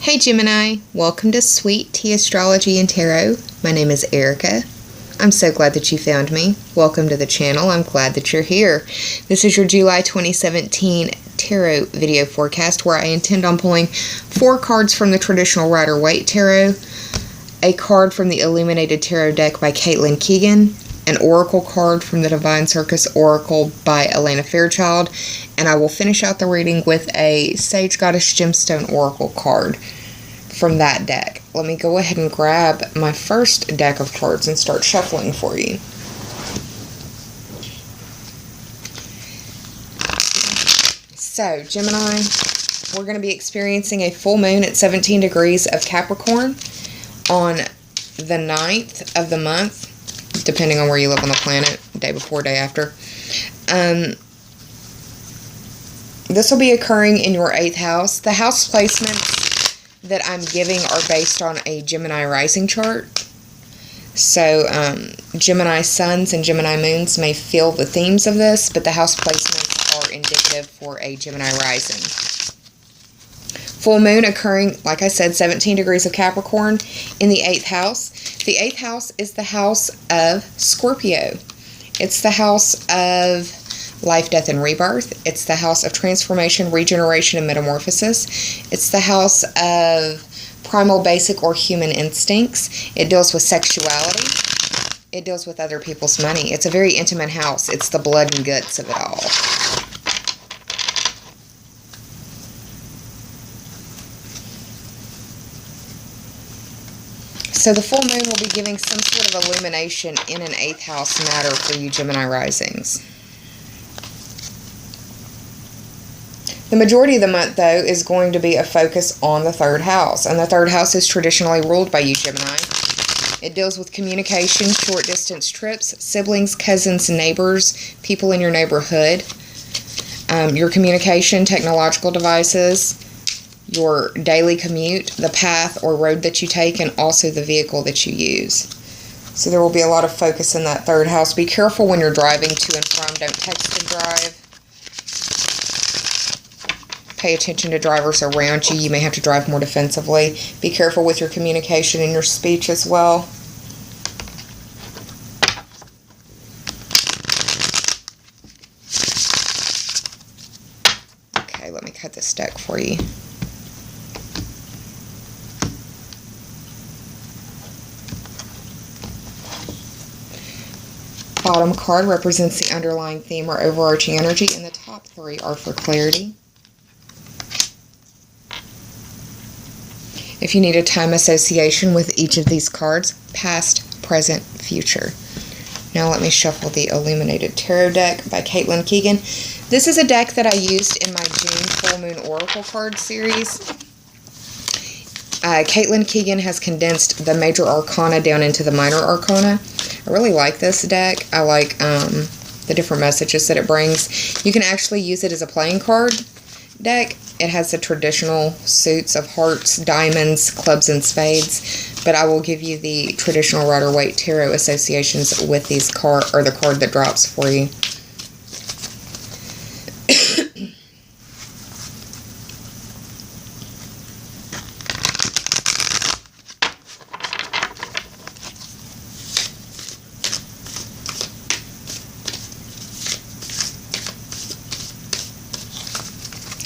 Hey Gemini, welcome to Sweet Tea Astrology and Tarot. My name is Erika. I'm so glad that you found me. Welcome to the channel. I'm glad that you're here. This is your July 2017 tarot video forecast where I intend on pulling 4 cards from the traditional Rider-Waite Tarot, a card from the Illuminated Tarot deck by Caitlin Keegan, an oracle card from the Divine Circus Oracle by Elena Fairchild, and I will finish out the reading with a Sage Goddess Gemstone Oracle card from that deck. Let me go ahead and grab my first deck of cards and start shuffling for you. So, Gemini, we're going to be experiencing a full moon at 17 degrees of Capricorn on the 9th of the month, depending on where you live on the planet, day before, day after. This will be occurring in your 8th house. The house placements that I'm giving are based on a Gemini rising chart. So, Gemini suns and Gemini moons may feel the themes of this, but the house placements are indicative for a Gemini rising. Full moon occurring, like I said, 17 degrees of Capricorn in the 8th house. The 8th house is the house of Scorpio. It's the house of life, death, and rebirth. It's the house of transformation, regeneration, and metamorphosis. It's the house of primal, basic, or human instincts. It deals with sexuality. It deals with other people's money. It's a very intimate house. It's the blood and guts of it all. So the full moon will be giving some sort of illumination in an 8th house matter for you Gemini risings. The majority of the month, though, is going to be a focus on the 3rd house. And the 3rd house is traditionally ruled by you, Gemini. It deals with communication, short-distance trips, siblings, cousins, neighbors, people in your neighborhood, your communication, technological devices, your daily commute, the path or road that you take, and also the vehicle that you use. So there will be a lot of focus in that 3rd house. Be careful when you're driving to and from. Don't text and drive. Pay attention to drivers around you. You may have to drive more defensively. Be careful with your communication and your speech as well. Okay, let me cut this deck for you. Bottom card represents the underlying theme or overarching energy, and the top 3 are for clarity. If you need a time association with each of these cards, past, present, future. Now let me shuffle the Illuminated Tarot deck by Caitlin Keegan. This is a deck that I used in my June Full Moon Oracle card series. Caitlin Keegan has condensed the major arcana down into the minor arcana. I really like this deck. I like the different messages that it brings. You can actually use it as a playing card deck. It has the traditional suits of hearts, diamonds, clubs, and spades, but I will give you the traditional Rider-Waite Tarot associations with these cards, or the card that drops for you.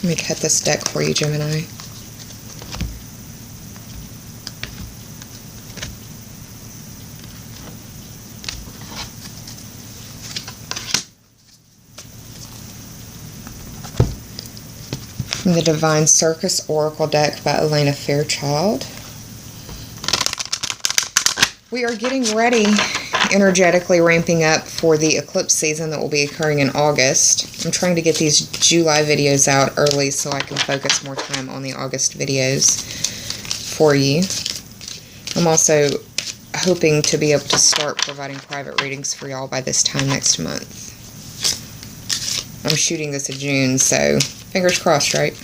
Let me cut this deck for you, Gemini. From the Divine Circus Oracle deck by Elena Fairchild. We are getting ready, energetically ramping up for the eclipse season that will be occurring in August. I'm trying to get these July videos out early so I can focus more time on the August videos for you. I'm also hoping to be able to start providing private readings for y'all by this time next month. I'm shooting this in June, so fingers crossed, right?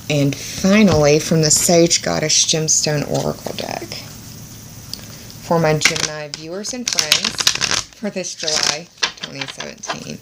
And finally, from the Sage Goddess Gemstone Oracle deck, for my Gemini viewers and friends for this July 2017.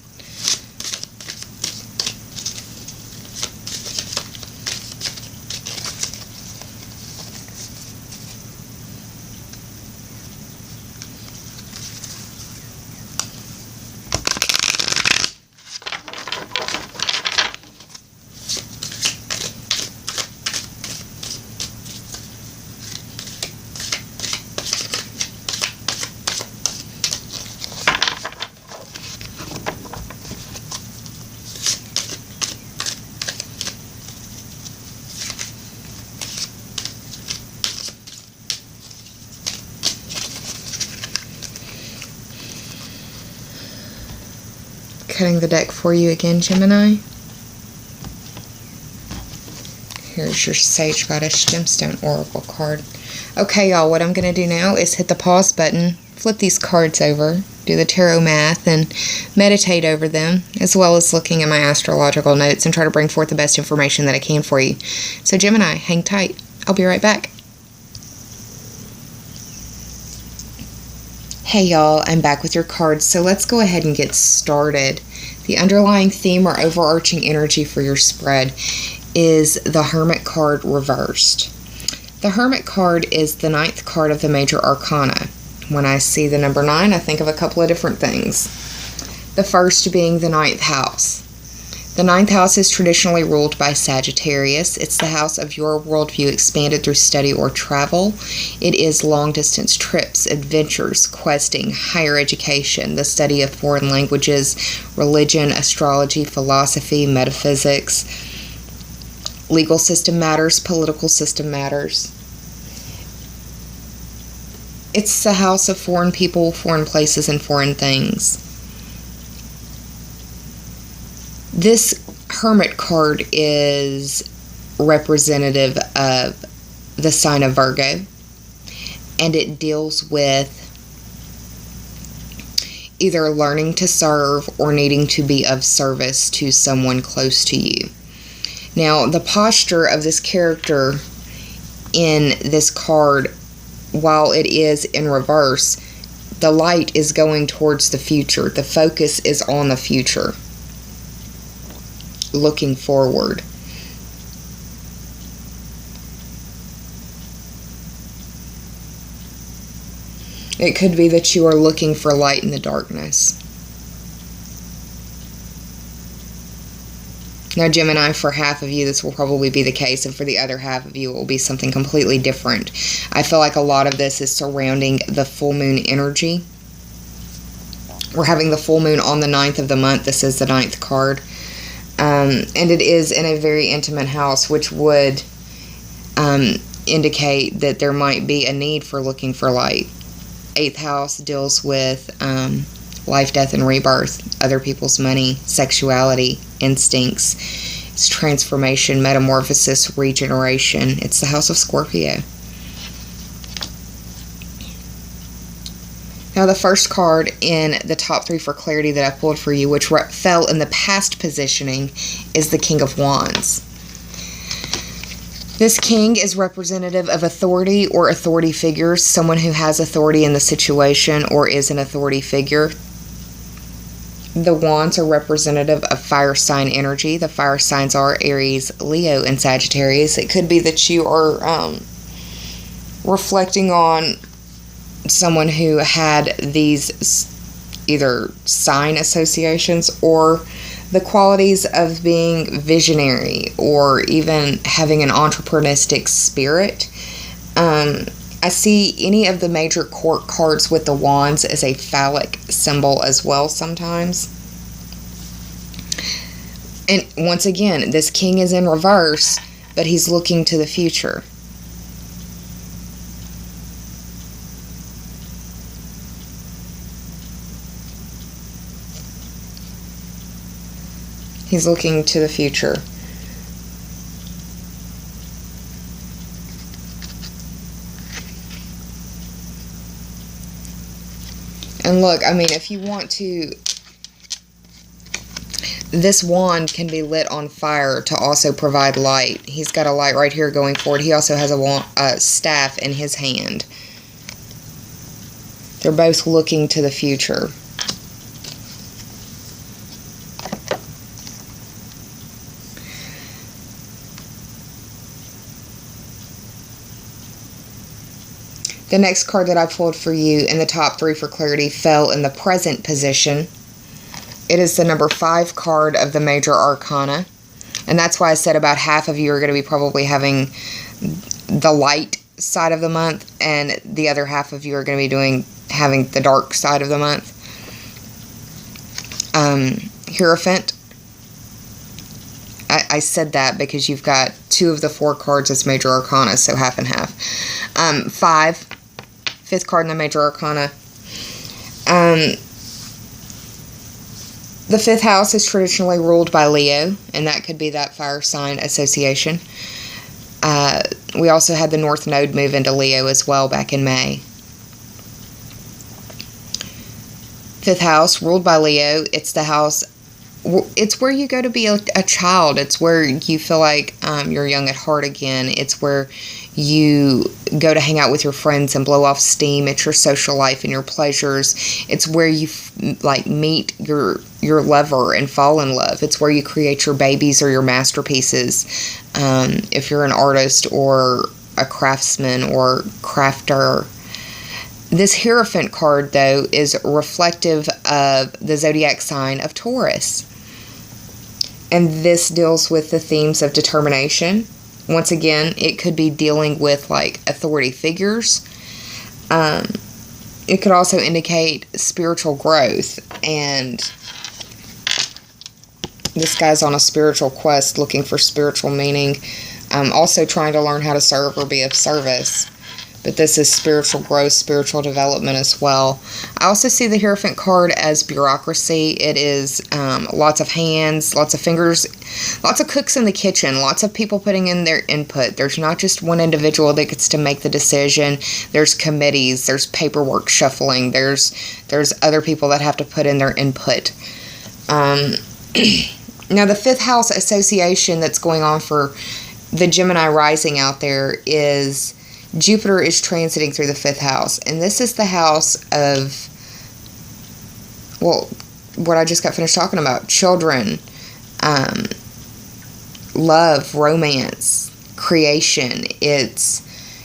Cutting the deck for you again, Gemini. Here's your Sage Goddess Gemstone Oracle card. Okay, y'all, what I'm going to do now is hit the pause button, flip these cards over, do the tarot math, and meditate over them, as well as looking at my astrological notes and try to bring forth the best information that I can for you. So, Gemini, hang tight. I'll be right back. Hey y'all, I'm back with your cards, so let's go ahead and get started. The underlying theme or overarching energy for your spread is the Hermit card reversed. The Hermit card is the 9th card of the major arcana. When I see the number 9, I think of a couple of different things. The first being the 9th house. The 9th house is traditionally ruled by Sagittarius. It's the house of your worldview expanded through study or travel. It is long-distance trips, adventures, questing, higher education, the study of foreign languages, religion, astrology, philosophy, metaphysics, legal system matters, political system matters. It's the house of foreign people, foreign places, and foreign things. This Hermit card is representative of the sign of Virgo, and it deals with either learning to serve or needing to be of service to someone close to you. Now, the posture of this character in this card, while it is in reverse, the light is going towards the future. The focus is on the future, looking forward. It could be that you are looking for light in the darkness. Now, Gemini, for half of you, this will probably be the case, and for the other half of you, it will be something completely different. I feel like a lot of this is surrounding the full moon energy. We're having the full moon on the 9th of the month. This is the 9th card. And it is in a very intimate house, which would indicate that there might be a need for looking for light. 8th house deals with life, death, and rebirth, other people's money, sexuality, instincts. It's transformation, metamorphosis, regeneration. It's the house of Scorpio. Now, the first card in the top 3 for clarity that I pulled for you, which fell in the past positioning, is the King of Wands. This king is representative of authority or authority figures, someone who has authority in the situation or is an authority figure. The wands are representative of fire sign energy. The fire signs are Aries, Leo, and Sagittarius. It could be that you are reflecting on someone who had these either sign associations or the qualities of being visionary or even having an entrepreneuristic spirit. I see any of the major court cards with the wands as a phallic symbol as well sometimes. And once again, this king is in reverse, but he's looking to the future. He's looking to the future. And look, I mean, if you want to, this wand can be lit on fire to also provide light. He's got a light right here going forward. He also has a staff in his hand. They're both looking to the future. The next card that I pulled for you in the top 3 for clarity fell in the present position. It is the number 5 card of the major arcana. And that's why I said about half of you are going to be probably having the light side of the month, and the other half of you are going to be having the dark side of the month. Hierophant. I said that because you've got 2 of the 4 cards as major arcana, so half and half. 5th card in the major arcana. The 5th house is traditionally ruled by Leo, and that could be that fire sign association. We also had the North Node move into Leo as well back in May. 5th house, ruled by Leo. It's the house, it's where you go to be a child. It's where you feel like you're young at heart again. It's where you go to hang out with your friends and blow off steam. It's your social life and your pleasures. It's where you meet your lover and fall in love. It's where you create your babies or your masterpieces. If you're an artist or a craftsman or crafter. This Hierophant card, though, is reflective of the zodiac sign of Taurus. And this deals with the themes of determination. Once again, it could be dealing with authority figures. It could also indicate spiritual growth. And this guy's on a spiritual quest looking for spiritual meaning. Also trying to learn how to serve or be of service. But this is spiritual growth, spiritual development as well. I also see the Hierophant card as bureaucracy. It is lots of hands, lots of fingers, lots of cooks in the kitchen, lots of people putting in their input. There's not just one individual that gets to make the decision. There's committees, there's paperwork shuffling, there's other people that have to put in their input. Now the 5th house association that's going on for the Gemini rising out there is Jupiter is transiting through the 5th house, and this is the house of, well, what I just got finished talking about, children, love, romance, creation. It's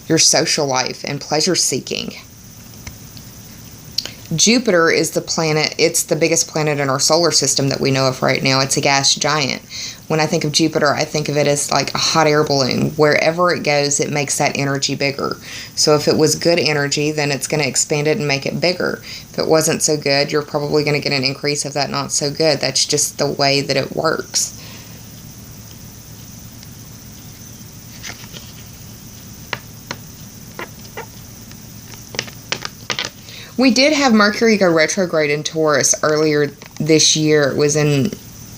your social life and pleasure seeking. Jupiter is the planet, it's the biggest planet in our solar system that we know of right now. It's a gas giant. When I think of Jupiter, I think of it as like a hot air balloon. Wherever it goes, it makes that energy bigger. So if it was good energy, then it's going to expand it and make it bigger. If it wasn't so good, you're probably going to get an increase of that not so good. That's just the way that it works. We did have Mercury go retrograde in Taurus earlier this year. It was in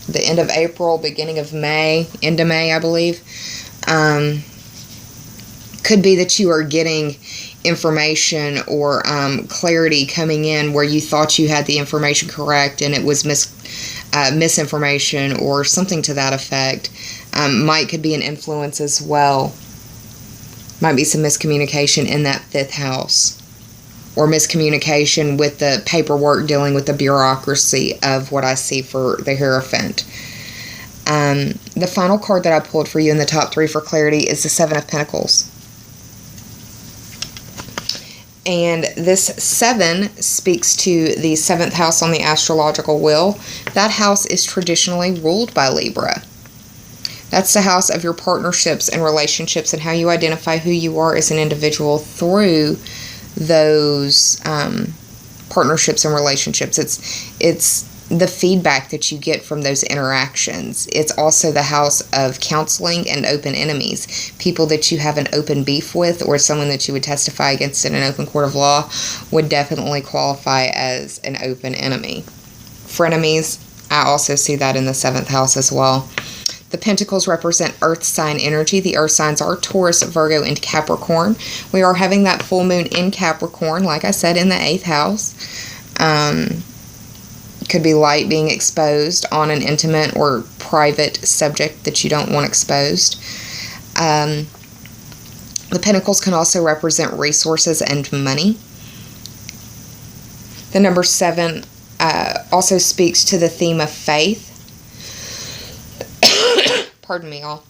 the end of April, beginning of May, end of May, I believe. Could be that you are getting information or clarity coming in where you thought you had the information correct and it was misinformation or something to that effect. Could be an influence as well. Might be some miscommunication in that 5th house. Or miscommunication with the paperwork dealing with the bureaucracy of what I see for the Hierophant. The final card that I pulled for you in the top 3 for clarity is the 7 of Pentacles. And this 7 speaks to the 7th house on the astrological wheel. That house is traditionally ruled by Libra. That's the house of your partnerships and relationships and how you identify who you are as an individual through those partnerships and relationships. It's the feedback that you get from those interactions. It's also the house of counseling and open enemies. People that you have an open beef with or someone that you would testify against in an open court of law would definitely qualify as an open enemy. Frenemies, I also see that in the 7th house as well. The Pentacles represent Earth sign energy. The Earth signs are Taurus, Virgo, and Capricorn. We are having that full moon in Capricorn, like I said, in the 8th house. Could be light being exposed on an intimate or private subject that you don't want exposed. The Pentacles can also represent resources and money. The number 7 also speaks to the theme of faith. Pardon me, y'all.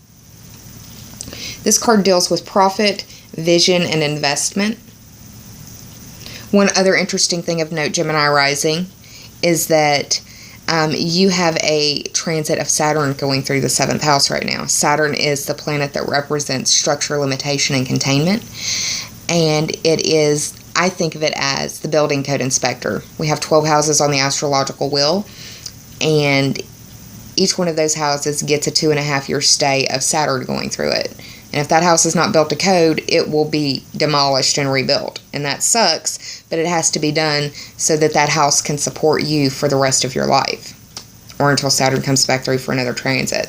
This card deals with profit, vision, and investment. One other interesting thing of note, Gemini rising, is that you have a transit of Saturn going through the 7th house right now. Saturn is the planet that represents structure, limitation, and containment. And it is, I think of it as the building code inspector. We have 12 houses on the astrological wheel, and each one of those houses gets a 2.5-year stay of Saturn going through it. And if that house is not built to code, it will be demolished and rebuilt. And that sucks, but it has to be done so that that house can support you for the rest of your life. Or until Saturn comes back through for another transit,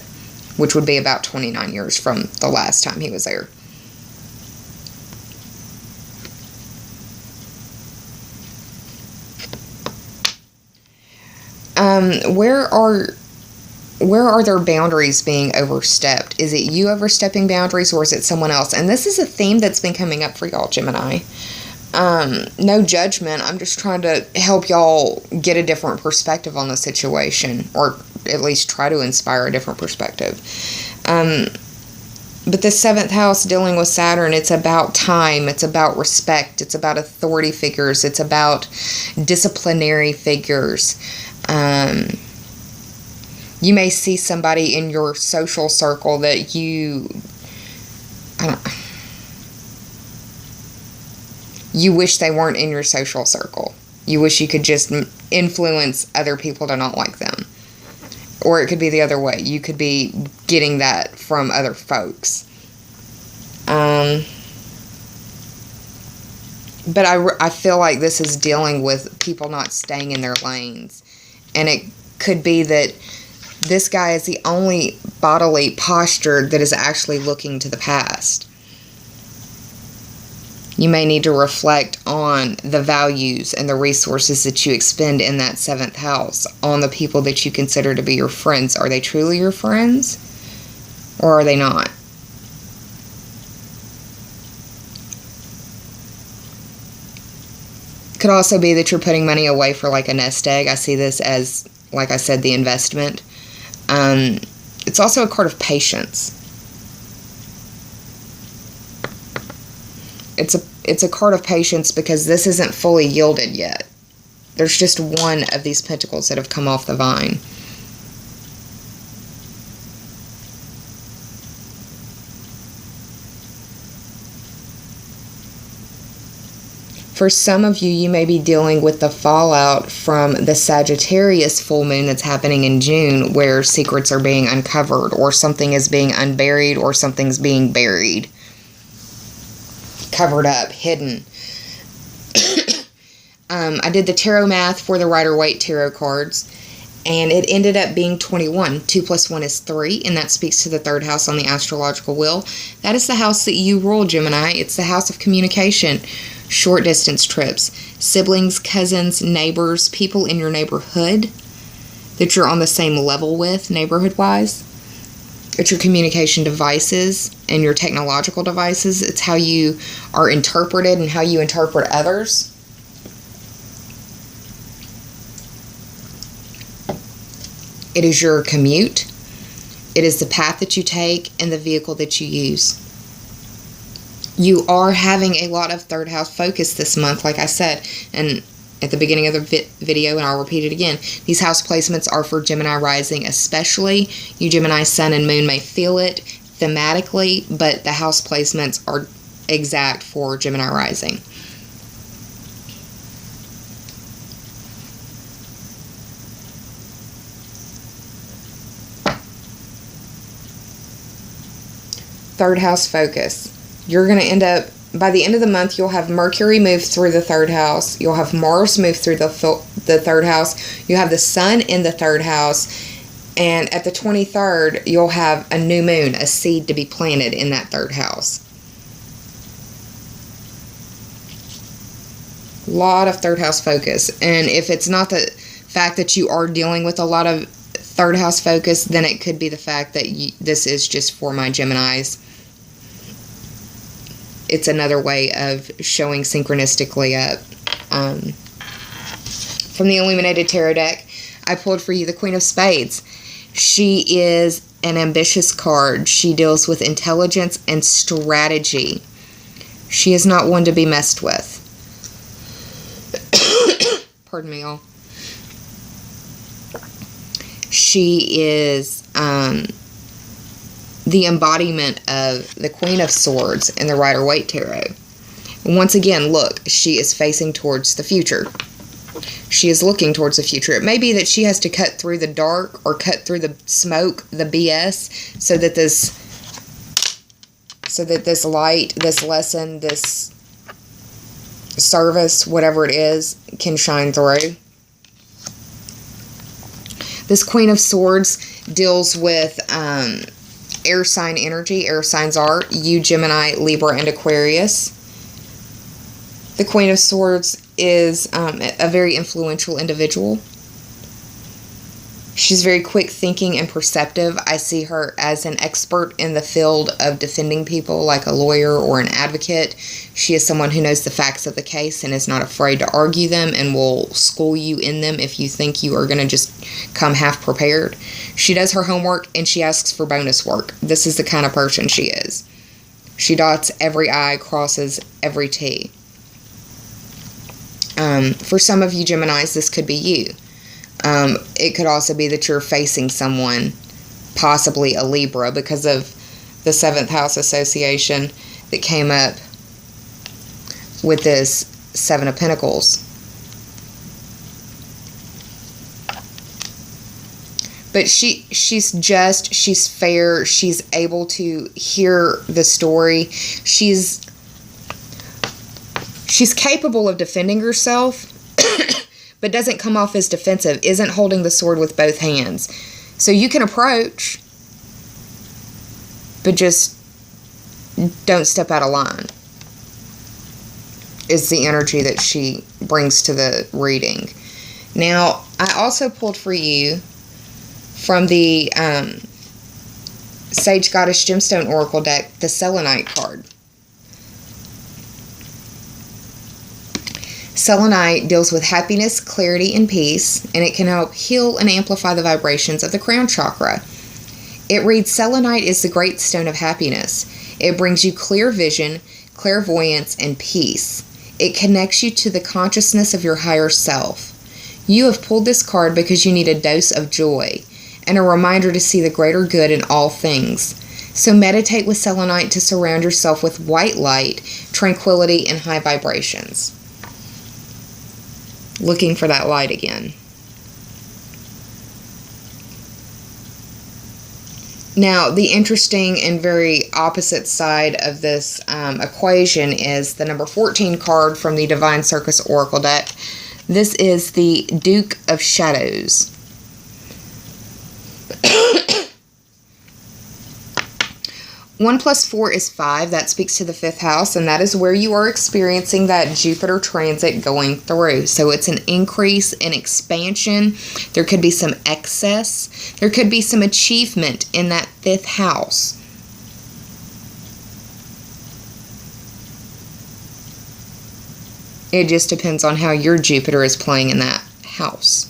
which would be about 29 years from the last time he was there. Where are their boundaries being overstepped? Is it you overstepping boundaries, or is it someone else? And this is a theme that's been coming up for y'all, Gemini. No judgment. I'm just trying to help y'all get a different perspective on the situation, or at least try to inspire a different perspective. But the 7th house dealing with Saturn, it's about time, it's about respect, it's about authority figures, it's about disciplinary figures. You may see somebody in your social circle that you wish they weren't in your social circle. You wish you could just influence other people to not like them. Or it could be the other way. You could be getting that from other folks. But I feel like this is dealing with people not staying in their lanes. And it could be that this guy is the only bodily posture that is actually looking to the past. You may need to reflect on the values and the resources that you expend in that 7th house on the people that you consider to be your friends. Are they truly your friends? Or are they not? Could also be that you're putting money away for like a nest egg. I see this as, like I said, the investment. It's also a card of patience. It's a card of patience because this isn't fully yielded yet. There's just one of these pentacles that have come off the vine. For some of you, you may be dealing with the fallout from the Sagittarius full moon that's happening in June, where secrets are being uncovered, or something is being unburied, or something's being buried. Covered up, hidden. I did the tarot math for the Rider-Waite tarot cards, and it ended up being 21. 2 plus 1 is 3, and that speaks to the 3rd house on the astrological wheel. That is the house that you rule, Gemini. It's the house of communication, short distance trips, siblings, cousins, neighbors, people in your neighborhood that you're on the same level with, neighborhood-wise. It's your communication devices and your technological devices. It's how you are interpreted and how you interpret others. It is your commute. It is the path that you take and the vehicle that you use. You are having a lot of 3rd house focus this month, like I said, and at the beginning of the video, and I'll repeat it again. These house placements are for Gemini rising especially. You Gemini sun and moon may feel it thematically, but the house placements are exact for Gemini rising. Third house focus. You're going to end up, by the end of the month, you'll have Mercury move through the 3rd house. You'll have Mars move through the 3rd house. You have the Sun in the 3rd house. And at the 23rd, you'll have a new moon, a seed to be planted in that 3rd house. A lot of 3rd house focus. And if it's not the fact that you are dealing with a lot of 3rd house focus, then it could be the fact that this is just for my Geminis. It's another way of showing synchronistically up. From the Illuminated Tarot deck, I pulled for you the Queen of Spades. She is an ambitious card. She deals with intelligence and strategy. She is not one to be messed with. Pardon me, y'all. She is the embodiment of the Queen of Swords in the Rider-Waite Tarot. Once again, look, she is facing towards the future. She is looking towards the future. It may be that she has to cut through the dark or cut through the smoke, the BS, so that this light, this lesson, this service, whatever it is, can shine through. This Queen of Swords deals with air sign energy. Air signs are you, Gemini, Libra, and Aquarius. The Queen of Swords is a very influential individual. She's very quick thinking and perceptive. I see her as an expert in the field of defending people, like a lawyer or an advocate. She is someone who knows the facts of the case and is not afraid to argue them and will school you in them if you think you are going to just come half prepared. She does her homework and she asks for bonus work. This is the kind of person she is. She dots every I, crosses every T. For some of you Geminis, this could be you. It could also be that you're facing someone, possibly a Libra, because of the 7th house association that came up with this 7 of Pentacles. But she's fair. She's able to hear the story. She's capable of defending herself, but doesn't come off as defensive, isn't holding the sword with both hands. So you can approach, but just don't step out of line, is the energy that she brings to the reading. Now, I also pulled for you from the Sage Goddess Gemstone Oracle deck, the Selenite card. Selenite deals with happiness, clarity, and peace, and it can help heal and amplify the vibrations of the crown chakra. It reads, Selenite is the great stone of happiness. It brings you clear vision, clairvoyance, and peace. It connects you to the consciousness of your higher self. You have pulled this card because you need a dose of joy and a reminder to see the greater good in all things. So meditate with Selenite to surround yourself with white light, tranquility, and high vibrations. Looking for that light again. Now, the interesting and very opposite side of this equation is the number 14 card from the Divine Circus Oracle deck. This is the Duke of Shadows. 1 plus 4 is 5. That speaks to the 5th house, and that is where you are experiencing that Jupiter transit going through. So it's an increase in expansion. There could be some excess. There could be some achievement in that 5th house. It just depends on how your Jupiter is playing in that house.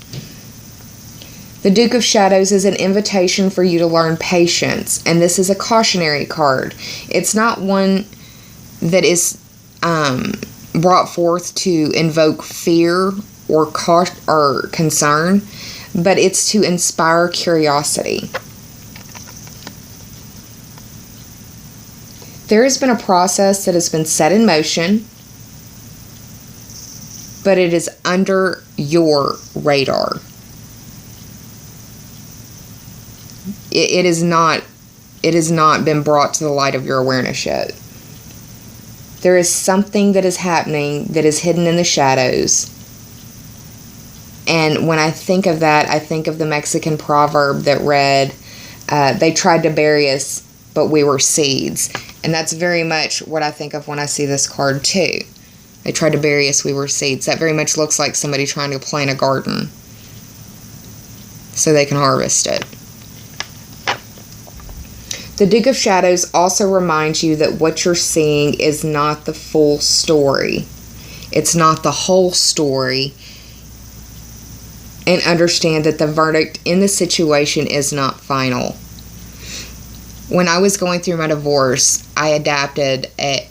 The Duke of Shadows is an invitation for you to learn patience, and this is a cautionary card. It's not one that is brought forth to invoke fear or concern, but it's to inspire curiosity. There has been a process that has been set in motion, but it is under your radar. It has not been brought to the light of your awareness yet. There is something that is happening that is hidden in the shadows. And when I think of that, I think of the Mexican proverb that read, they tried to bury us, but we were seeds. And that's very much what I think of when I see this card too. They tried to bury us, we were seeds. That very much looks like somebody trying to plant a garden so they can harvest it. The Duke of Shadows also reminds you that what you're seeing is not the full story. It's not the whole story. and understand that the verdict in the situation is not final. When I was going through my divorce, I adopted a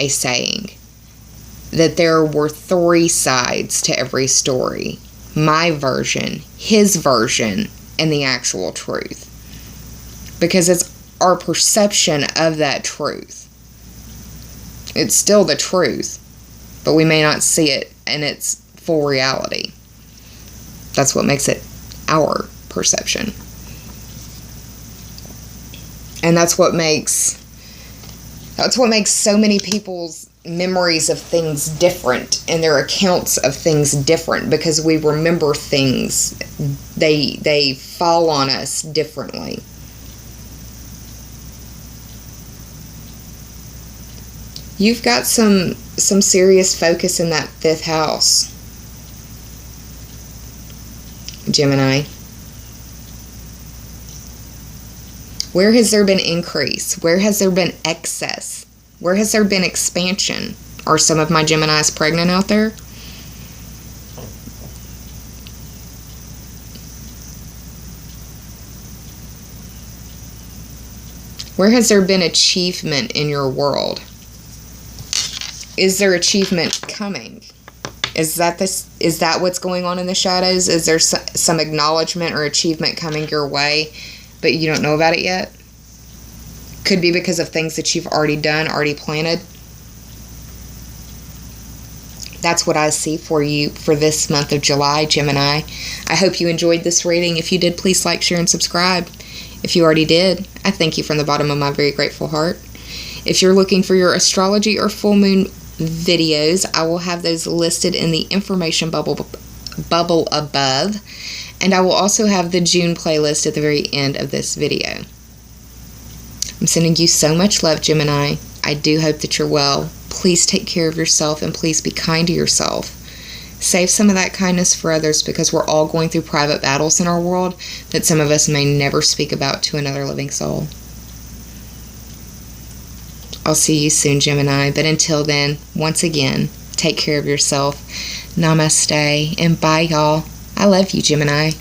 saying that there were 3 sides to every story. My version, his version, and the actual truth. Because it's our perception of that truth. It's still the truth, but we may not see it in its full reality. That's what makes it our perception. And that's what makes so many people's memories of things different and their accounts of things different, because we remember things. They fall on us differently. You've got some serious focus in that 5th house, Gemini. Where has there been increase? Where has there been excess? Where has there been expansion? Are some of my Geminis pregnant out there? Where has there been achievement in your world? Is there achievement coming? Is that what's going on in the shadows? Is there some acknowledgement or achievement coming your way, but you don't know about it yet? Could be because of things that you've already done, already planted. That's what I see for you for this month of July, Gemini. I hope you enjoyed this reading. If you did, please like, share, and subscribe. If you already did, I thank you from the bottom of my very grateful heart. If you're looking for your astrology or full moon videos, I will have those listed in the information bubble above. And I will also have the June playlist at the very end of this video. I'm sending you so much love, Gemini. I do hope that you're well. Please take care of yourself and please be kind to yourself. Save some of that kindness for others, because we're all going through private battles in our world that some of us may never speak about to another living soul. I'll see you soon, Gemini. But until then, once again, take care of yourself. Namaste and bye, y'all. I love you, Gemini.